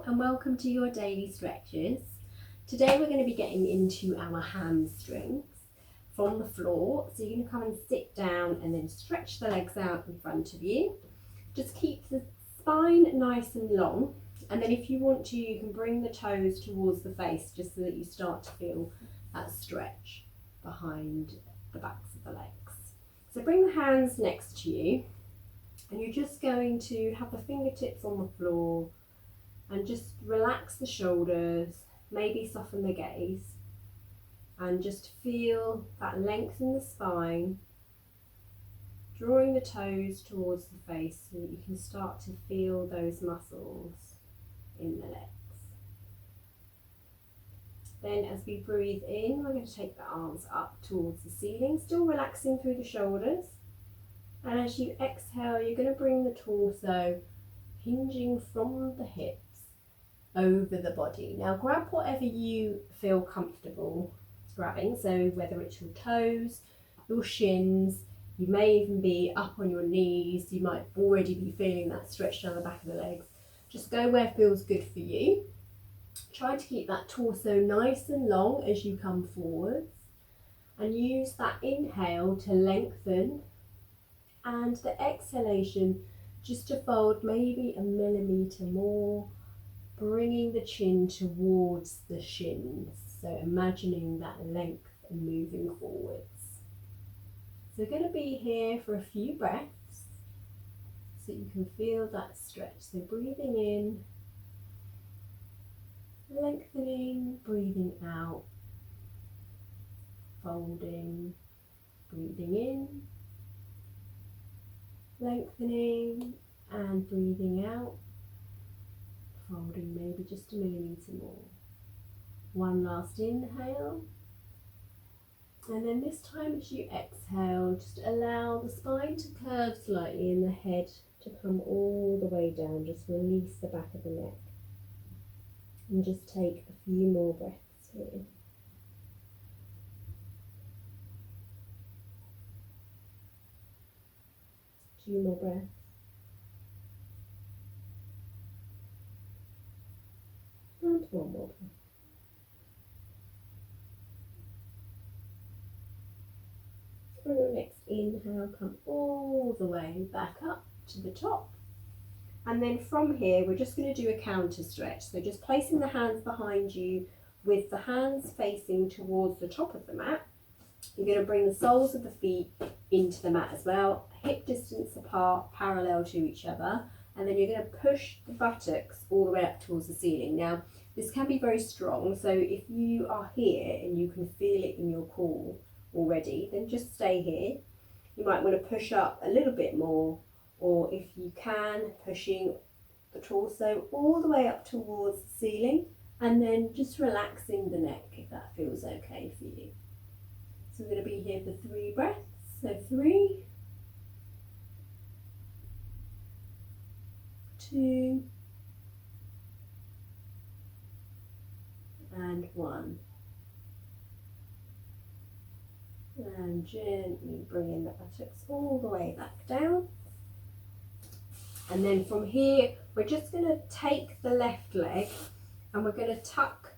and welcome to your daily stretches. Today we're going to be getting into our hamstrings from the floor. So you're going to come and sit down and then stretch the legs out in front of you. Just keep the spine nice and long, and then if you want to you can bring the toes towards the face just so that you start to feel that stretch behind the backs of the legs. So bring the hands next to you and you're just going to have the fingertips on the floor and just relax the shoulders, maybe soften the gaze, and just feel that length in the spine, drawing the toes towards the face so that you can start to feel those muscles in the legs. Then as we breathe in, we're going to take the arms up towards the ceiling, still relaxing through the shoulders. And as you exhale, you're going to bring the torso hinging from the hips over the body. Now grab whatever you feel comfortable grabbing, so whether it's your toes, your shins, you may even be up on your knees, you might already be feeling that stretch down the back of the legs. Just go where feels good for you. Try to keep that torso nice and long as you come forwards, and use that inhale to lengthen and the exhalation just to fold maybe a millimetre more, bringing the chin towards the shins, so imagining that length and moving forwards. So we're going to be here for a few breaths so you can feel that stretch. So breathing in, lengthening, breathing out, folding, breathing in, lengthening and breathing out, folding maybe just a millimetre more. One last inhale, and then this time as you exhale, just allow the spine to curve slightly and the head to come all the way down. Just release the back of the neck and just take a few more breaths here. Two more breaths. And one more breath. On your next inhale, come all the way back up to the top. And then from here, we're just going to do a counter stretch. So just placing the hands behind you with the hands facing towards the top of the mat. You're going to bring the soles of the feet into the mat as well, hip distance apart, parallel to each other. And then you're going to push the buttocks all the way up towards the ceiling. Now, this can be very strong. So if you are here and you can feel it in your core already, then just stay here. You might want to push up a little bit more, or if you can, pushing the torso all the way up towards the ceiling, and then just relaxing the neck if that feels okay for you. So we're going to be here for 3 breaths. So 3, 2, and 1. And gently bringing the buttocks all the way back down. And then from here, we're just going to take the left leg and we're going to tuck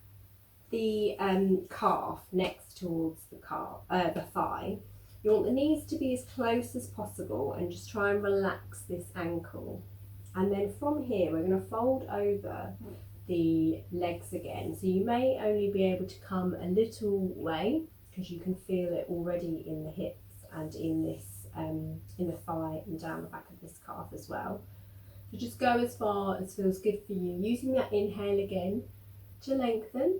the calf next towards the thigh. You want the knees to be as close as possible and just try and relax this ankle. And then from here, we're going to fold over the legs again. So you may only be able to come a little way because you can feel it already in the hips and in this in the thigh and down the back of this calf as well. So just go as far as feels good for you, using that inhale again to lengthen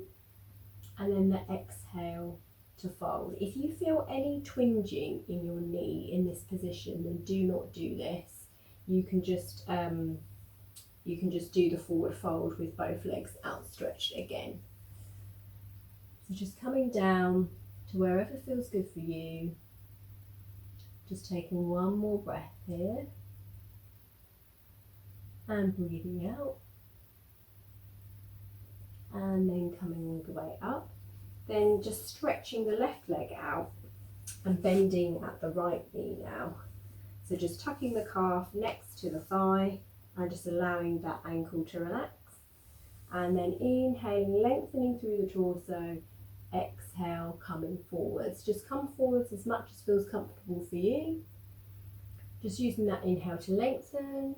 and then the exhale to fold. If you feel any twinging in your knee in this position, then do not do this. You can just do the forward fold with both legs outstretched again. So just coming down to wherever feels good for you. Just taking one more breath here. And breathing out. And then coming all the way up. Then just stretching the left leg out and bending at the right knee now. So just tucking the calf next to the thigh and just allowing that ankle to relax. And then inhaling, lengthening through the torso. Exhale, coming forwards. Just come forwards as much as feels comfortable for you. Just using that inhale to lengthen,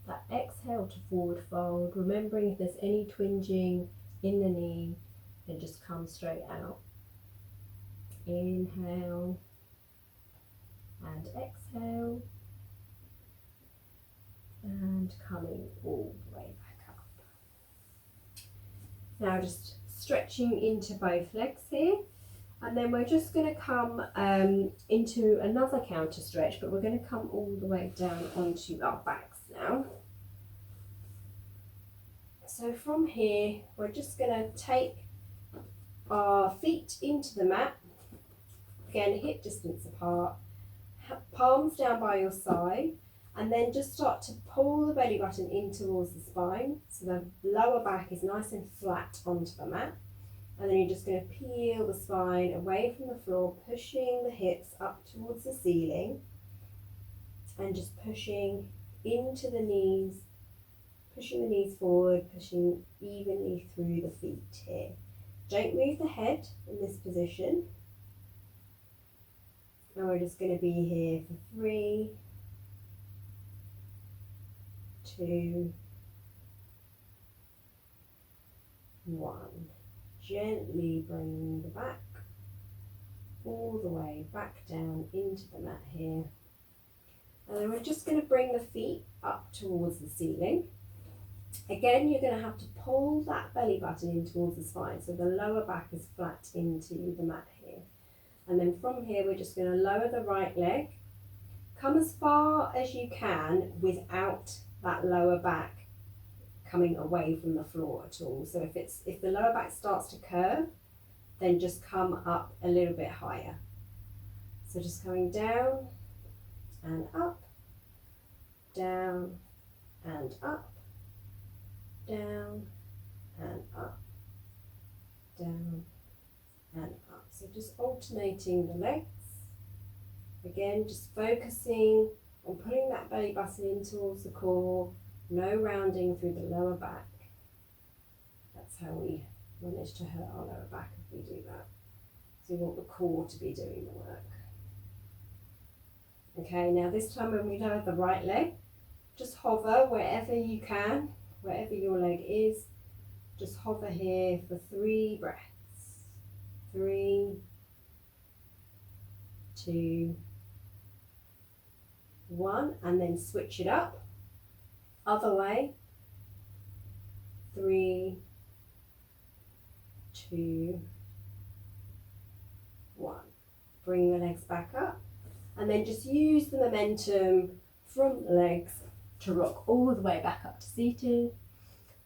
that exhale to forward fold. Remembering if there's any twinging in the knee, then just come straight out. Inhale and exhale, and coming all the way back up. Now just stretching into both legs here, and then we're just going to come into another counter stretch, but we're going to come all the way down onto our backs now. So from here, we're just going to take our feet into the mat, again hip distance apart, palms down by your side, and then just start to pull the belly button in towards the spine, so the lower back is nice and flat onto the mat. And then you're just going to peel the spine away from the floor, pushing the hips up towards the ceiling, and just pushing into the knees, pushing the knees forward, pushing evenly through the feet here. Don't move the head in this position. And we're just going to be here for 3, 2, 1. Gently bring the back all the way back down into the mat here. And then we're just going to bring the feet up towards the ceiling. Again, you're going to have to pull that belly button in towards the spine, so the lower back is flat into the mat here. And then from here, we're just going to lower the right leg. Come as far as you can without that lower back coming away from the floor at all. So if the lower back starts to curve, then just come up a little bit higher. So just coming down and up, down and up, down and up, down and up. So just alternating the legs. Again, just focusing on pulling that belly button in towards the core. No rounding through the lower back. That's how we manage to hurt our lower back if we do that. So we want the core to be doing the work. Okay, now this time when we lower the right leg, just hover wherever you can, wherever your leg is. Just hover here for 3 breaths. 3, 2, 1, and then switch it up. Other way. 3, 2, 1. Bring the legs back up, and then just use the momentum from the legs to rock all the way back up to seated.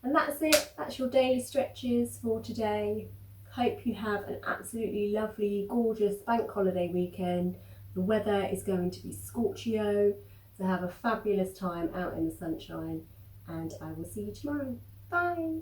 And that's it. That's your daily stretches for today. Hope you have an absolutely lovely, gorgeous bank holiday weekend. The weather is going to be scorchio, so have a fabulous time out in the sunshine, and I will see you tomorrow. Bye.